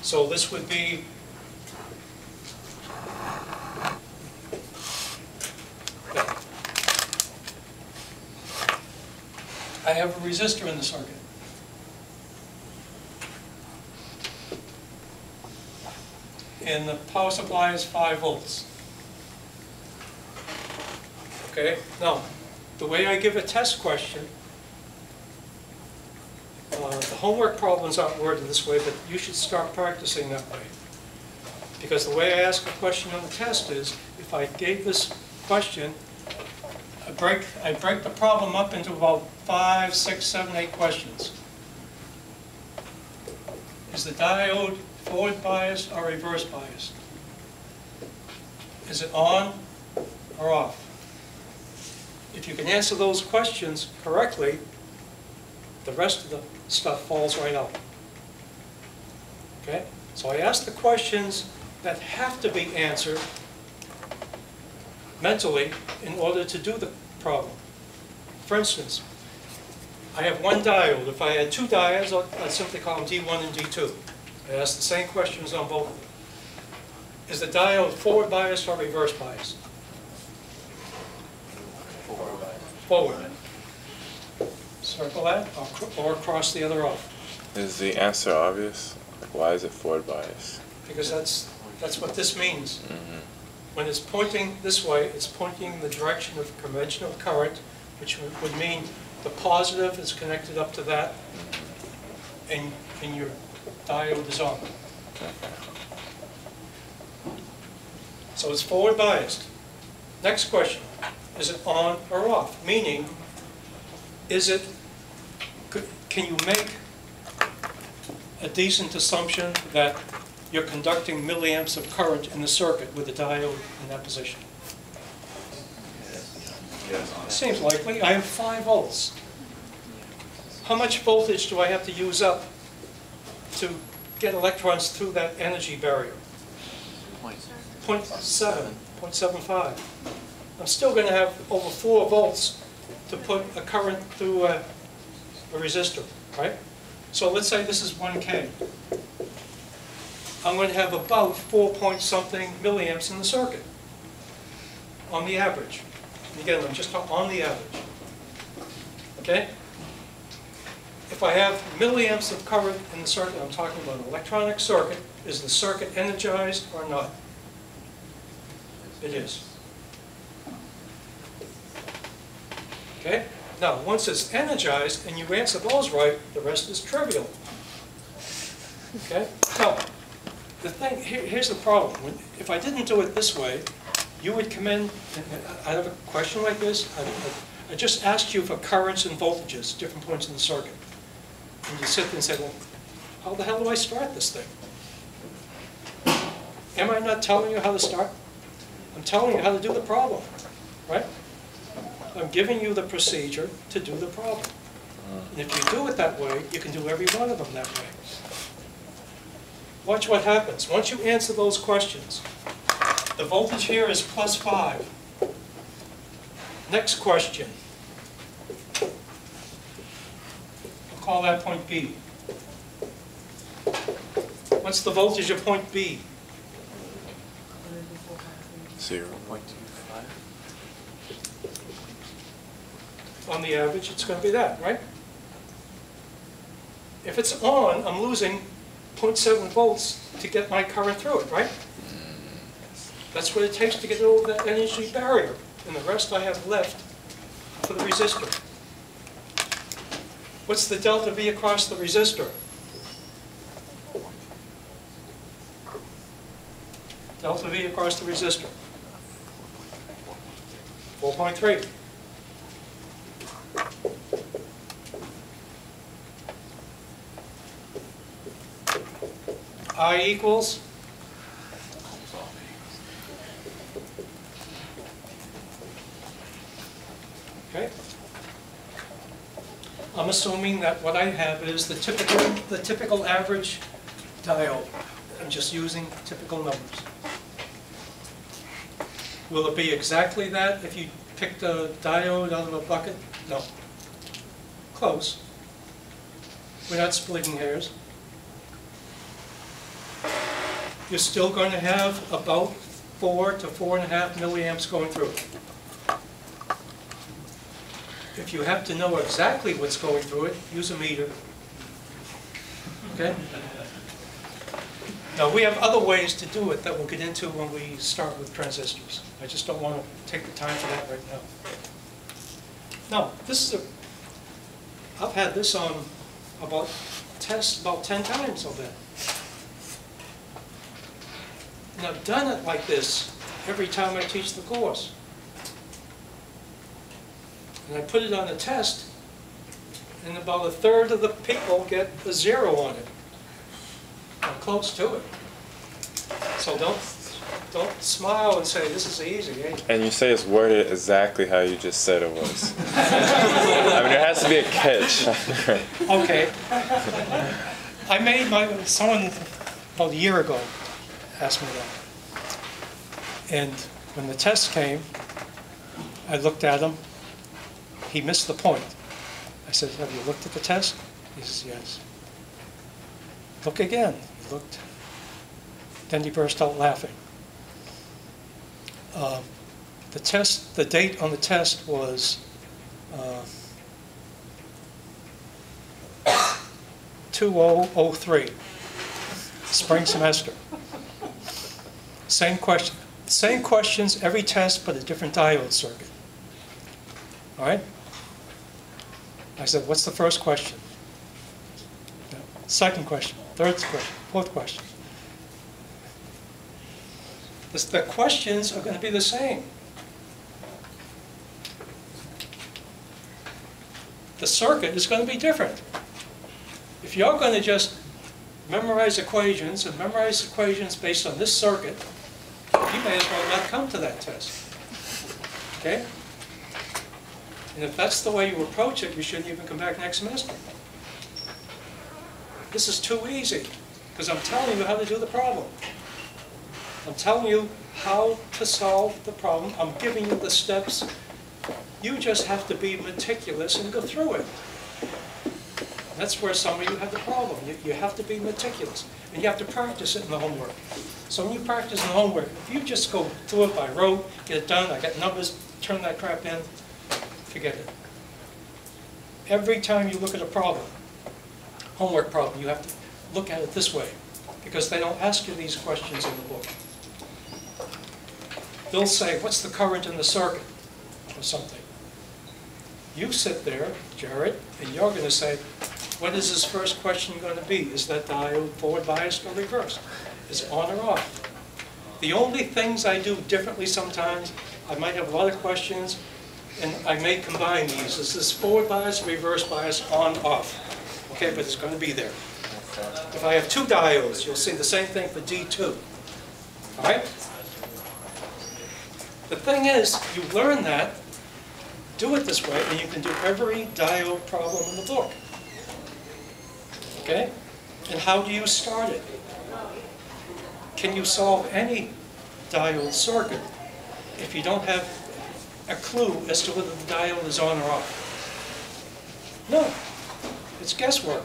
So this would be I have a resistor in the circuit. And the power supply is 5 volts. Okay, now, the way I give a test question, the homework problems aren't worded this way, but you should start practicing that way. Because the way I ask a question on the test is, if I gave this question, I break the problem up into about 5, 6, 7, 8 questions. Is the diode forward biased or reverse biased? Is it on or off? If you can answer those questions correctly, the rest of the stuff falls right out. Okay? So I ask the questions that have to be answered mentally in order to do the problem. For instance, I have one diode. If I had 2 diodes, I'd simply call them D1 and D2. I ask the same questions on both of them. Is the diode forward biased or reverse biased? Forward. Forward. Circle that or cross the other off. Is the answer obvious? Like, why is it forward bias? Because that's what this means. Mm-hmm. When it's pointing this way, it's pointing in the direction of conventional current, which would mean the positive is connected up to that, and your diode is on. So it's forward biased. Next question, is it on or off? Meaning, can you make a decent assumption that you're conducting milliamps of current in the circuit with the diode in that position? It seems likely. I have 5 volts. How much voltage do I have to use up to get electrons through that energy barrier? 0.75. I'm still going to have over 4 volts to put a current through a resistor, right? So let's say this is 1K. I'm going to have about 4 point something milliamps in the circuit on the average. And again, I'm just on the average. Okay? If I have milliamps of current in the circuit, I'm talking about an electronic circuit. Is the circuit energized or not? It is. Okay? Now, once it's energized and you answer those right, the rest is trivial. Okay? Now, the thing, here's the problem. If I didn't do it this way, you would come in, I have a question like this, I just asked you for currents and voltages, different points in the circuit. And you sit there and say, well, how the hell do I start this thing? Am I not telling you how to start? I'm telling you how to do the problem, right? I'm giving you the procedure to do the problem. And if you do it that way, you can do every one of them that way. Watch what happens. Once you answer those questions, the voltage here is +5. Next question. We'll call that point B. What's the voltage of point B? 0.25. On the average, it's going to be that, right? If it's on, I'm losing 0.7 volts to get my current through it, right? That's what it takes to get over that energy barrier. And the rest I have left for the resistor. What's the delta V across the resistor? Delta V across the resistor. 4.3. I equals okay. I'm assuming that what I have is the typical average diode. I'm just using typical numbers. Will it be exactly that if you picked a diode out of a bucket? No. Close. We're not splitting hairs. you're still going to have about 4 to 4.5 milliamps going through it. If you have to know exactly what's going through it, use a meter. Okay? Now, we have other ways to do it that we'll get into when we start with transistors. I just don't want to take the time for that right now. Now, this is I've had this on test about 10 times, I'll bet. And I've done it like this every time I teach the course. And I put it on a test, and about 1/3 of the people get a 0 on it. I'm close to it. So don't smile and say, this is easy, eh? And you say it's worded exactly how you just said it was. I mean, there has to be a catch. Okay. Someone about a year ago asked me that. And when the test came, I looked at him. He missed the point. I said, have you looked at the test? He says, yes. Look again. He looked. Then he burst out laughing. The date on the test was 2003, spring semester. Same question. Same questions every test, but a different diode circuit. All right? I said, what's the first question? Second question, third question, fourth question. The questions are going to be the same. The circuit is going to be different. If you're going to just memorize equations and memorize equations based on this circuit, you may as well not come to that test. Okay? And if that's the way you approach it, you shouldn't even come back next semester. This is too easy, because I'm telling you how to do the problem. I'm telling you how to solve the problem. I'm giving you the steps. You just have to be meticulous and go through it. That's where some of you have the problem. You have to be meticulous, and you have to practice it in the homework. So when you practice in the homework, if you just go through it by rote, get it done, I got numbers, turn that crap in, forget it. Every time you look at a problem, homework problem, you have to look at it this way, because they don't ask you these questions in the book. They'll say, what's the current in the circuit, or something. You sit there, Jared, and you're going to say, what is this first question going to be? Is that diode forward biased or reversed? Is it on or off? The only things I do differently sometimes, I might have a lot of questions, and I may combine these. Is this forward bias, reverse bias, on, off? Okay, but it's going to be there. If I have 2 diodes, you'll see the same thing for D2. All right? The thing is, you learn that, do it this way, and you can do every diode problem in the book. Okay? And how do you start it? Can you solve any diode circuit if you don't have a clue as to whether the diode is on or off? No. It's guesswork.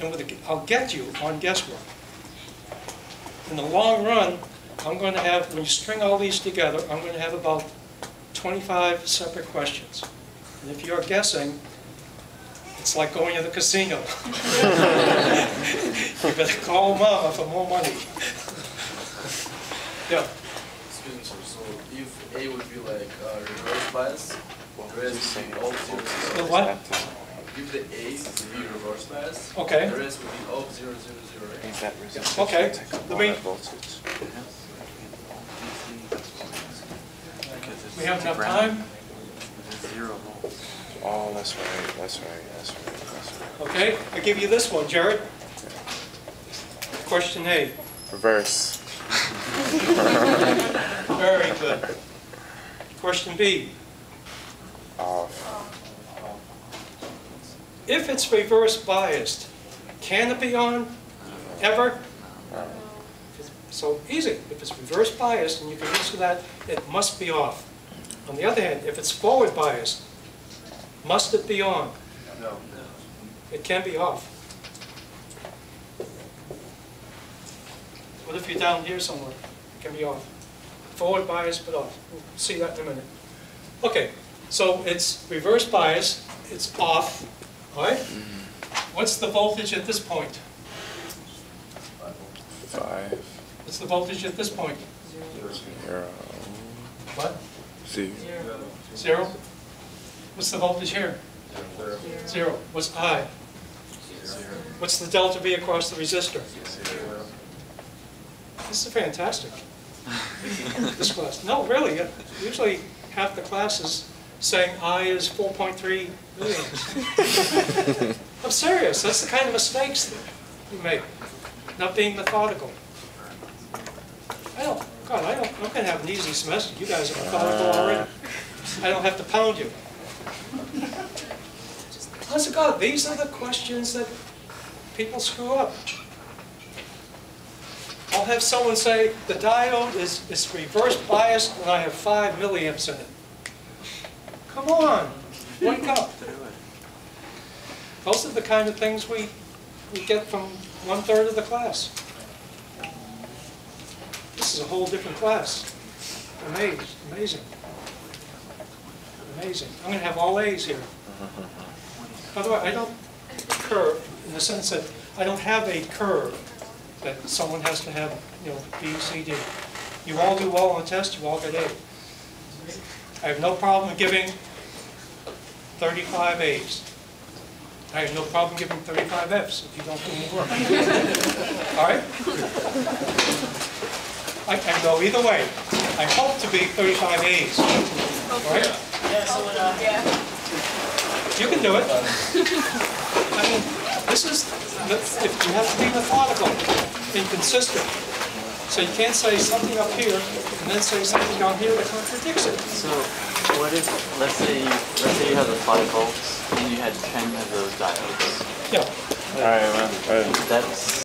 And I'll get you on guesswork. In the long run, I'm going to have, when you string all these together, I'm going to have about 25 separate questions. And if you're guessing, it's like going to the casino. You better call Mama for more money. Yeah. Excuse me, sir. So if A would be like reverse bias, the rest would be all zero, The zero. what? If the A is to be reverse bias, Okay. the rest would be all 0, 0, 0, Is that resistance? Okay. Let me. Voltage. We have enough time? Oh, that's right, that's right, that's right, that's right. Okay, I give you this one, Jared. Question A. Reverse. Very good. Question B. Off. If it's reverse biased, can it be on ever? So easy. If it's reverse biased, and you can answer that, it must be off. On the other hand, if it's forward biased, must it be on? No. It can be off. What if you're down here somewhere? It can be off. Forward bias, but off. We'll see that in a minute. Okay, so it's reverse bias, it's off, all right? What's the voltage at this point? 5, What's the voltage at this point? 0, What? Z. 0? What's the voltage here? 0. What's I? What's the delta V across the resistor? This is fantastic. This class. No, really. Usually half the class is saying I is 4.3 milliamps. I'm serious. That's the kind of mistakes that you make. Not being methodical. I'm going to have an easy semester. You guys are methodical already. I don't have to pound you. Honest to God, these are the questions that people screw up. I'll have someone say, the diode is reverse biased when I have 5 milliamps in it. Come on, wake up. Those are the kind of things we get from 1/3 of the class. This is a whole different class. Amazing. Amazing. I'm going to have all A's here. By the way, I don't curve in the sense that I don't have a curve that someone has to have, B, C, D. You all do well on the test, you all get A. I have no problem giving 35 A's. I have no problem giving 35 F's if you don't do any work. All right? I can go either way. I hope to be 35 A's. All right? You can do it. I mean, this is, if you have to be methodical and consistent. So you can't say something up here and then say something down here that contradicts it. So what if, let's say you have the 5 volts and you had 10 of those diodes. Yeah. All right, man. That's